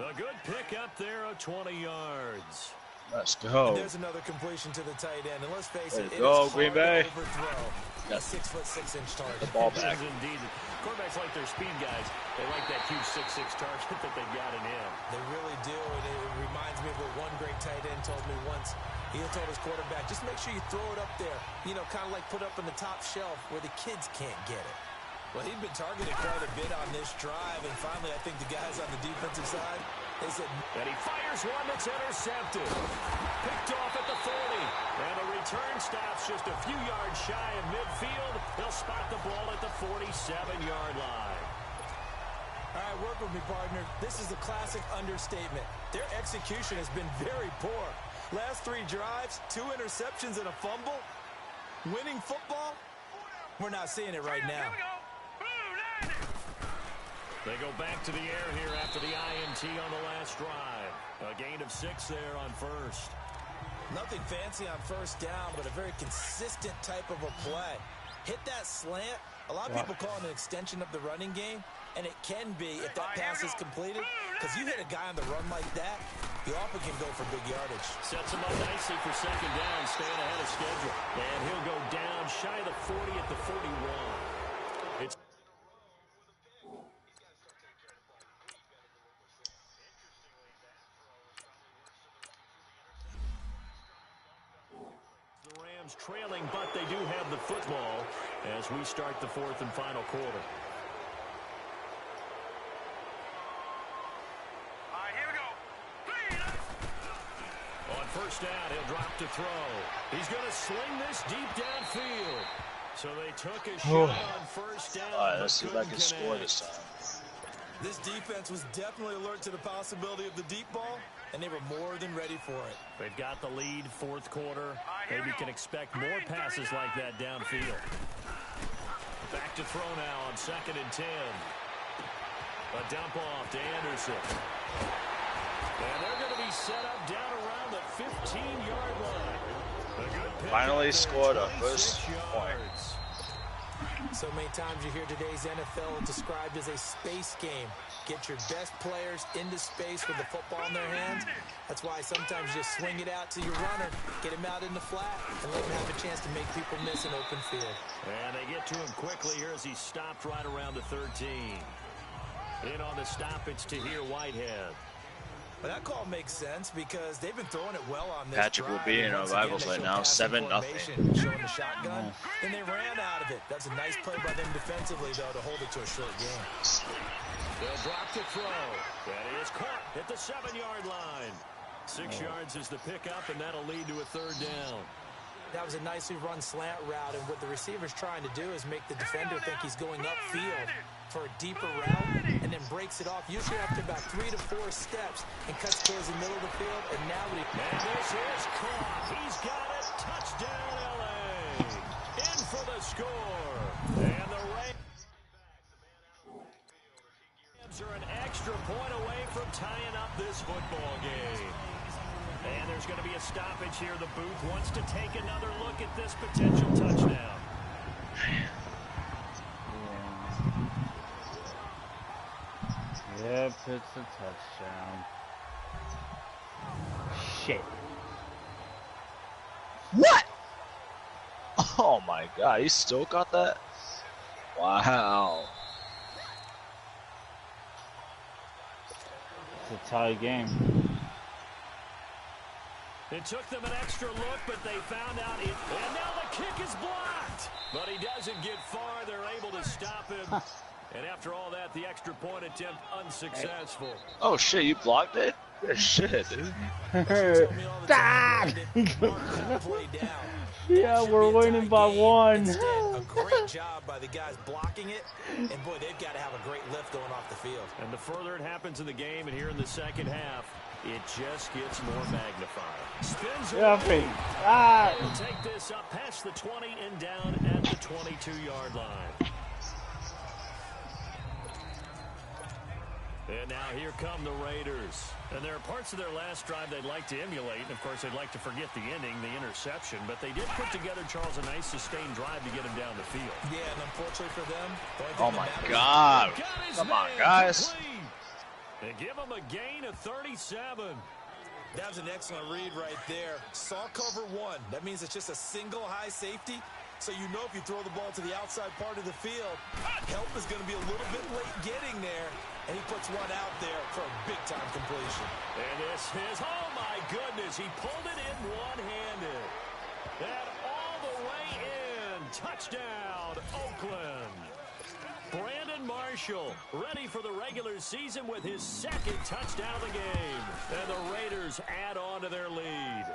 A good pick up there of 20 yards. Let's go. And there's another completion to the tight end. And let's face it, go, it's Green hard Bay. to overthrow a 6'6" target. The ball back. Indeed. Quarterbacks like their speed guys. They like that huge 6'6" target that they've got in him. They really do, and it reminds me of what one great tight end told me once. He told his quarterback, just make sure you throw it up there, you know, kind of like put up on the top shelf where the kids can't get it. Well, he'd been targeted quite a bit on this drive, and finally I think the guys on the defensive side And he fires one that's intercepted. Picked off at the 40. And the return stops just a few yards shy of midfield. They'll spot the ball at the 47-yard line. All right, work with me, partner. This is a classic understatement. Their execution has been very poor. Last 3 drives, 2 interceptions and a fumble. Winning football? We're not seeing it right now. They go back to the air here after the INT on the last drive. A gain of 6 there on first. Nothing fancy on first down, but a very consistent type of a play. Hit that slant. A lot of people call it an extension of the running game, and it can be if that pass is completed, because you hit a guy on the run like that, you often can go for big yardage. Sets him up nicely for second down, staying ahead of schedule. And he'll go down shy of the 40 at the 41. It's trailing, but they do have the football as we start the 4th and final quarter. All right, here we go. On first down, he'll drop to throw. He's going to sling this deep downfield. So they took a shot on first down. All right, let's see if I can score this time. This defense was definitely alert to the possibility of the deep ball, and they were more than ready for it. They've got the lead, 4th quarter. Maybe can expect more passes like that downfield. Back to throw now on 2nd and 10. A dump off to Anderson. And they're going to be set up down around the 15-yard line. Finally scored a first point. So many times you hear today's NFL described as a space game. Get your best players into space with the football in their hands. That's why sometimes you just swing it out to your runner, get him out in the flat, and let him have a chance to make people miss an open field. And they get to him quickly here as he stopped right around the 13. In on the stop, it's Tahir Whitehead. But that call makes sense because they've been throwing it well on this Patrick will be in our rivals right now, 7-0. Showing the shotgun, and they ran out of it. That's a nice play by them defensively, though, to hold it to a short game. They'll drop to throw. That is caught at the 7-yard line. 6 yards is the pickup, and that'll lead to a 3rd down. That was a nicely run slant route, and what the receiver's trying to do is make the defender think he's going upfield for a deeper route, and then breaks it off, usually after about 3 to 4 steps, and cuts towards the middle of the field, and now what he... And this is caught. He's got it. Touchdown, L.A. In for the score. And the Rams are an extra point away from tying up this football game. And there's going to be a stoppage here. The booth wants to take another look at this potential touchdown. Yep, it's a touchdown. Shit. What? Oh my god, he still got that? Wow. It's a tie game. It took them an extra look, but they found out it. And now the kick is blocked. But he doesn't get far. They're able to stop him. And after all that, the extra point attempt unsuccessful. Oh shit, you blocked it? Good shit, dude. Dad! Yeah, we're winning by 1. Instead, a great job by the guys blocking it. And boy, they've got to have a great lift going off the field. And the further it happens in the game, and here in the second half, it just gets more magnified. Spins away. We'll take this up past the 20 and down at the 22-yard line. And now here come the Raiders. And there are parts of their last drive they'd like to emulate. And, of course, they'd like to forget the ending, the interception. But they did put together, Charles, a nice sustained drive to get him down the field. Yeah, and unfortunately for them, oh my god. Come on, guys. They give him a gain of 37. That was an excellent read right there. Saw cover 1. That means it's just a single high safety. So you know if you throw the ball to the outside part of the field, help is going to be a little bit late getting there. And he puts one out there for a big-time completion. And this is, oh my goodness, he pulled it in one-handed. And all the way in. Touchdown, Oakland. Brandon Marshall, ready for the regular season with his second touchdown of the game. And the Raiders add on to their lead.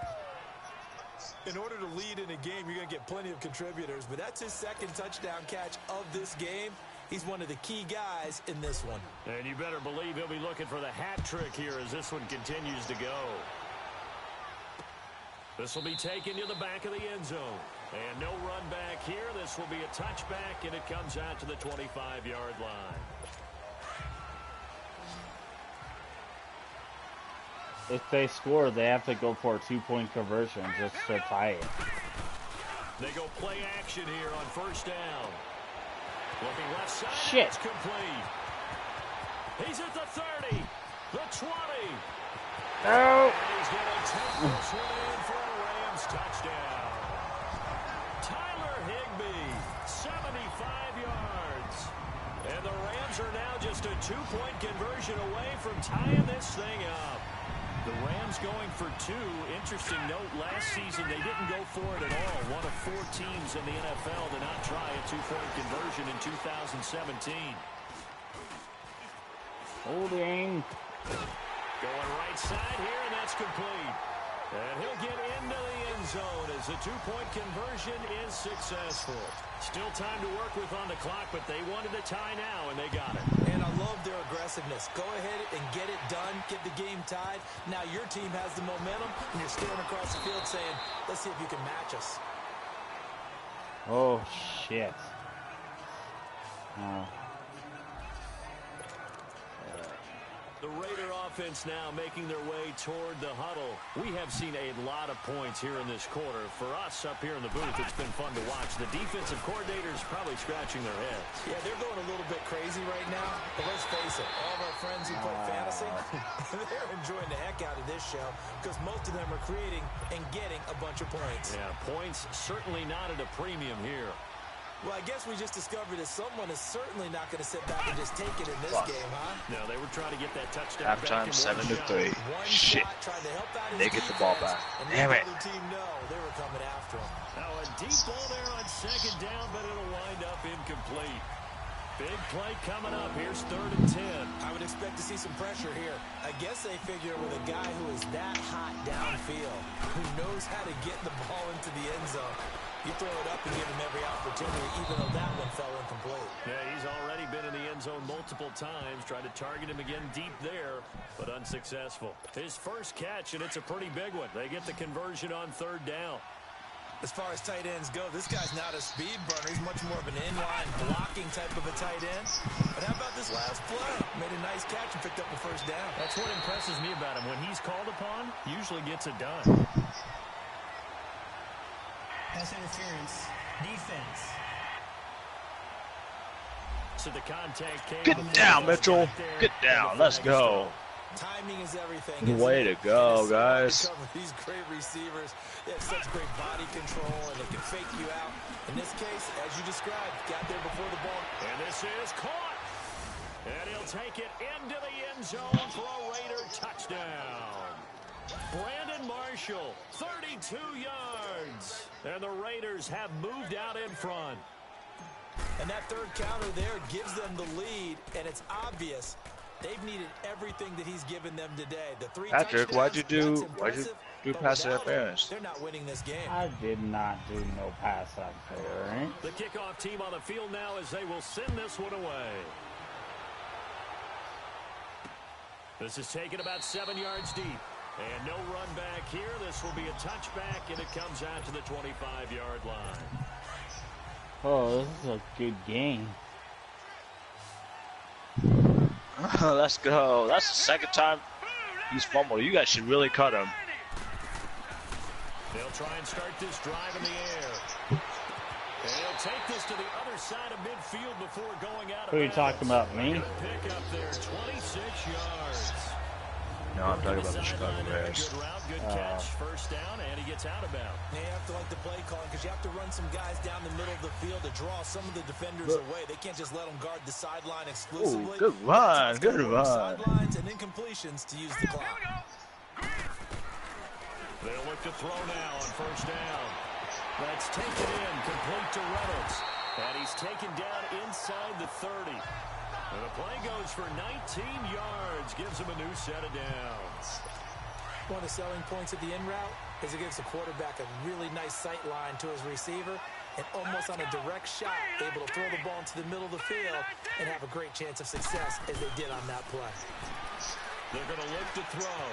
In order to lead in a game, you're going to get plenty of contributors, but that's his second touchdown catch of this game. He's one of the key guys in this one. And you better believe he'll be looking for the hat trick here as this one continues to go. This will be taken to the back of the end zone. And no run back here. This will be a touchback, and it comes out to the 25-yard line. If they score, they have to go for a 2-point conversion just to tie it. They go play action here on first down. Looking left side. Shit. It's complete. He's at the 30, the 20. No. And he's going to take this one in for a Rams touchdown. Tyler Higbee, 75 yards. And the Rams are now just a 2-point conversion away from tying this thing up. The Rams going for 2. Interesting note, last season they didn't go for it at all. One of 4 teams in the NFL to not try a 2-point conversion in 2017. Holding. Going right side here, and that's complete. And he'll get into the end zone as the 2-point conversion is successful. Still time to work with on the clock, but they wanted to tie now, and they got it. And I love their aggressiveness. Go ahead and get it done, get the game tied. Now your team has the momentum, and you're staring across the field saying, let's see if you can match us. Oh, shit. The Raider offense now making their way toward the huddle. We have seen a lot of points here in this quarter. For us up here in the booth, it's been fun to watch. The defensive coordinators probably scratching their heads. Yeah, they're going a little bit crazy right now. But let's face it, all of our friends who play fantasy, they're enjoying the heck out of this show because most of them are creating and getting a bunch of points. Yeah, points certainly not at a premium here. Well, I guess we just discovered that someone is certainly not going to sit back and just take it in this game, huh? No, they were trying to get that touchdown. Halftime 7-3. Shit. They get the ball back. And Damn it. The other team know they were coming after him. Now a deep ball there on second down, but it'll wind up incomplete. Big play coming up. Here's 3rd and 10. I would expect to see some pressure here. I guess they figure with a guy who is that hot downfield, who knows how to get the ball into the end zone, you throw it up and give him every opportunity, even though that one fell incomplete. Yeah, he's already been in the end zone multiple times. Tried to target him again deep there, but unsuccessful. His first catch, and it's a pretty big one. They get the conversion on 3rd down. As far as tight ends go, this guy's not a speed burner. He's much more of an inline blocking type of a tight end. But how about this last play? Made a nice catch and picked up the first down. That's what impresses me about him. When he's called upon, usually gets it done. Pass interference. Defense. So the contact came. Get down, Mitchell. Get down. Let's go. Timing is everything. Way to go, guys. These great receivers, they have such great body control, and they can fake you out. In this case, as you described, got there before the ball. And this is caught. And he'll take it into the end zone for a Raider touchdown. Brandon Marshall, 32 yards. And the Raiders have moved out in front. And that 3rd counter there gives them the lead, and it's obvious they've needed everything that he's given them today. The 3 Patrick, why'd you do pass without interference? They're not winning this game. I did not do no pass interference. The kickoff team on the field now as they will send this one away. This is taken about 7 yards deep. And no run back here. This will be a touchback, and it comes out to the 25-yard line. Oh, this is a good game. Let's go. That's the 2nd time he's fumbled. You guys should really cut him. They'll try and start this drive in the air. And he'll take this to the other side of midfield before going out of bounds. Who are you talking about, me? Pick up there, 26 yards. No, I'm talking about the Chicago Bears. Good route, good catch, first down, and he gets out of bounds. You have to like the play calling because you have to run some guys down the middle of the field to draw some of the defenders away. They can't just let them guard the sideline exclusively. Ooh, good run, good run. Sidelines and incompletions to use the clock. They'll look to throw now on first down. That's taken in, complete to Reynolds. And he's taken down inside the 30. And the play goes for 19 yards, gives him a new set of downs. One of the selling points of the in route is it gives the quarterback a really nice sight line to his receiver and almost on a direct shot able to throw the ball into the middle of the field and have a great chance of success as they did on that play. They're going to look to throw.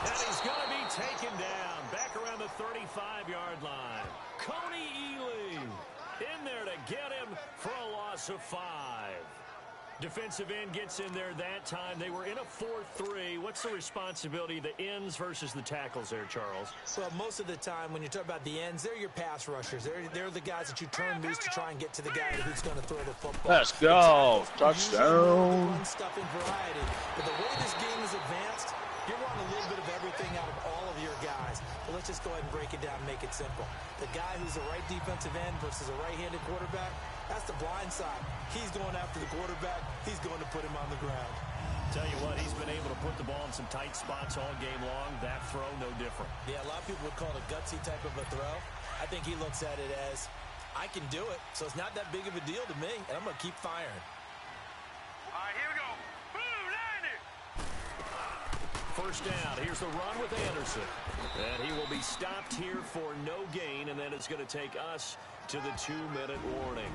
And he's going to be taken down back around the 35-yard line. Coney Ely in there to get him for a loss of 5. Defensive end gets in there that time. They were in a 4-3. What's the responsibility of the ends versus the tackles there, Charles? Well, most of the time when you talk about the ends, they're your pass rushers. They're the guys that you turn loose to try and get to the guy who's going to throw the football. Let's go. Touchdown. Run-stuffing variety. But the way this game is advanced, you're wanting a little bit of everything out of all of your guys. But let's just go ahead and break it down and make it simple. The guy who's the right defensive end versus a right-handed quarterback, that's the blind side. He's going after the quarterback. He's going to put him on the ground. Tell you what, he's been able to put the ball in some tight spots all game long. That throw, no different. Yeah, a lot of people would call it a gutsy type of a throw. I think he looks at it as, I can do it, so it's not that big of a deal to me, and I'm going to keep firing. All right, here we go. First down. Here's the run with Anderson. And he will be stopped here for no gain, and then it's going to take us to the 2-minute warning.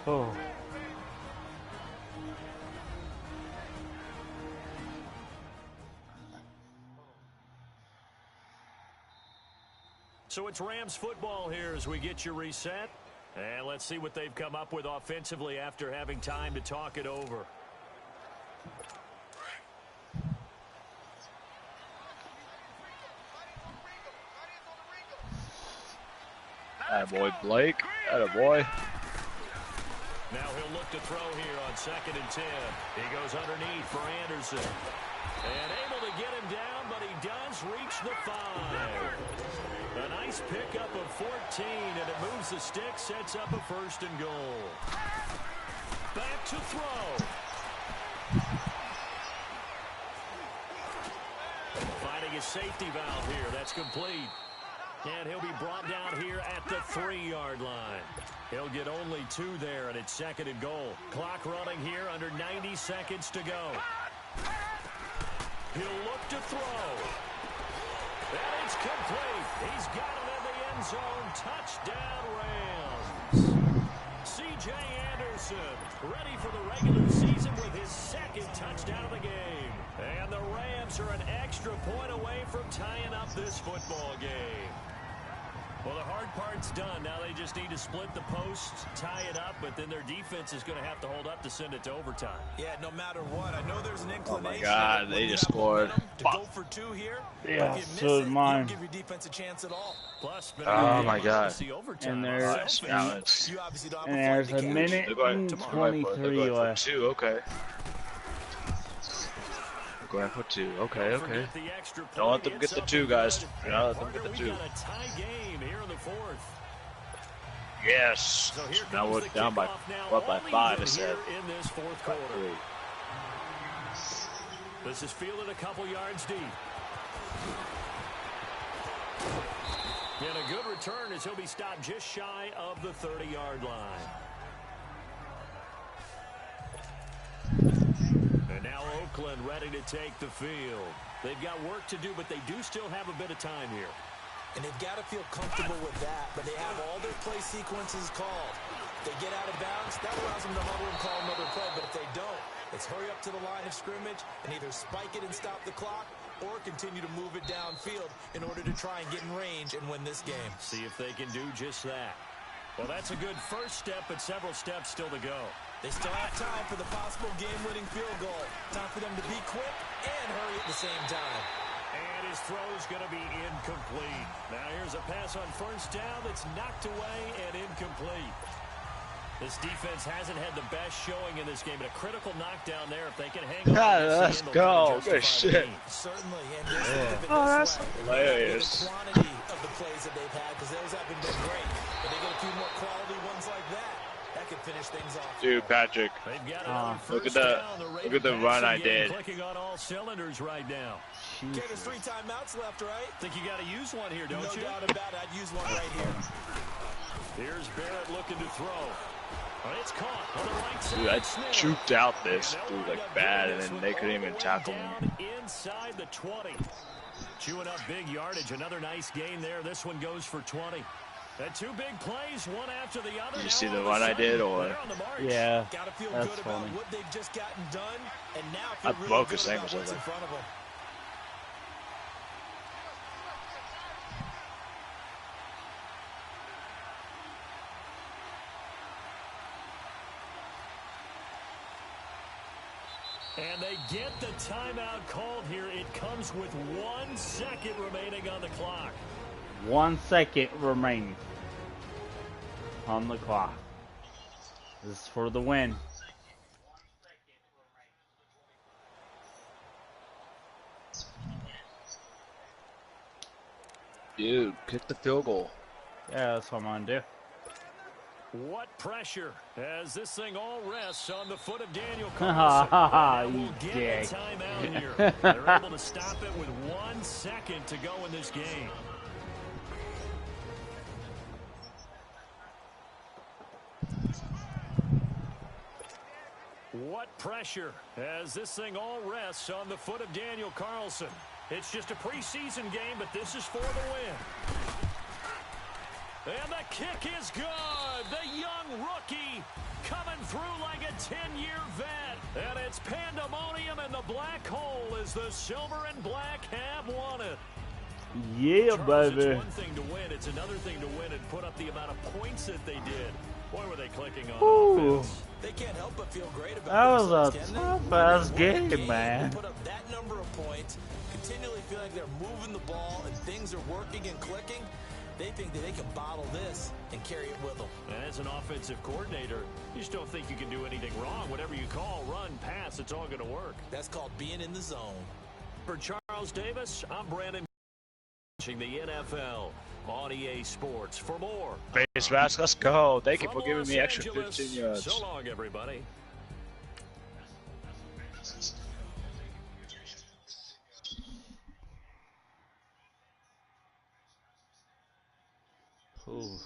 Oh. So it's Rams football here as we get you reset. And let's see what they've come up with offensively after having time to talk it over. Attaboy, Blake. Attaboy. Now he'll look to throw here on 2nd and 10. He goes underneath for Anderson. And able to get him down, but he does reach the 5. A nice pickup of 14, and it moves the stick, sets up a 1st and goal. Back to throw. Finding a safety valve here. That's complete. And he'll be brought down here at the 3-yard line. He'll get only 2 there, and it's 2nd and goal. Clock running here, under 90 seconds to go. He'll look to throw. And it's complete. He's got it in the end zone. Touchdown, Rams. C.J. Anderson ready for the regular season with his 2nd touchdown of the game. And the Rams are an extra point away from tying up this football game. Well, the hard part's done. Now they just need to split the posts, tie it up, but then their defense is going to have to hold up to send it to overtime. Yeah, no matter what. I know there's an inclination. Oh, my God. They just scored. To go for 2 here. Yeah, so did mine. You don't give your defense a chance at all. Plus, oh, my God. And there's, You obviously don't have and there's a minute and 23 left. 2, okay. Go ahead for 2. Okay, okay. Don't let them get the 2, guys. Do not let them get the 2. Yes. Now we're down by 5 instead. In this 4th quarter. This is fielded a couple yards deep. And a good return as he'll be stopped just shy of the 30-yard line. And now Oakland ready to take the field. They've got work to do, but they do still have a bit of time here. And they've got to feel comfortable with that, but they have all their play sequences called. If they get out of bounds, that allows them to huddle and call another play, but if they don't, it's hurry up to the line of scrimmage and either spike it and stop the clock or continue to move it downfield in order to try and get in range and win this game. See if they can do just that. Well, that's a good first step, but several steps still to go. They still have time for the possible game-winning field goal. Time for them to be quick and hurry at the same time. And his throw's going to be incomplete. Now here's a pass on 1st down that's knocked away and incomplete. This defense hasn't had the best showing in this game, but a critical knockdown there. If they can hang on, let's go. Good shit. Certainly, and just think of it that's this way. hilarious. The quantity of the plays that they've had, because those haven't been great, but they get a few more quality ones like that. That could finish things off. Dude, Patrick, look at the run I did. Clicking on all cylinders right now. Okay, there's 3 timeouts left, right? Think you got to use one here, don't you? No doubt about it. I'd use one right here. Here's Barrett looking to throw. It's caught on the right side. Dude, I juked out this dude like bad, and then they couldn't even tackle me. Inside the 20. Chewing up big yardage. Another nice gain there. This one goes for 20. And 2 big plays, one after the other. Did you see the run I did, or? Yeah, Gotta feel that's good funny. about what they've just gotten done, and now I feel really broke good his about ankles what's in over. front of them. And they get the timeout called here. It comes with 1 second remaining on the clock. 1 second remaining on the clock. This is for the win. Dude, kick the field goal. Yeah, that's what I'm gonna do. What pressure as this thing all rests on the foot of Daniel Ha ha ha, Carlson. you We'll get dick. a timeout here. They're able to stop it with 1 second to go in this game. What pressure as this thing all rests on the foot of Daniel Carlson. It's just a preseason game, but this is for the win. And the kick is good. The young rookie coming through like a 10-year vet. And it's pandemonium in the black hole as the silver and black have won it. Yeah, Charles, baby. it's one thing to win. It's another thing to win and put up the amount of points that they did. Boy, were they clicking on Ooh. offense. They can't help but feel great about That was themselves, a can they? tough-ass When they win a game, man. Put up that number of points, continually feel like they're moving the ball and things are working and clicking. They think that they can bottle this and carry it with them. And as an offensive coordinator, you just don't think you can do anything wrong. Whatever you call, run, pass, it's all going to work. That's called being in the zone. For Charles Davis, I'm Brandon. Watching the NFL on EA Sports. For more. Face mask, let's go. Thank you From for giving Los me extra Angeles, 15 yards. So long, everybody. Ooh.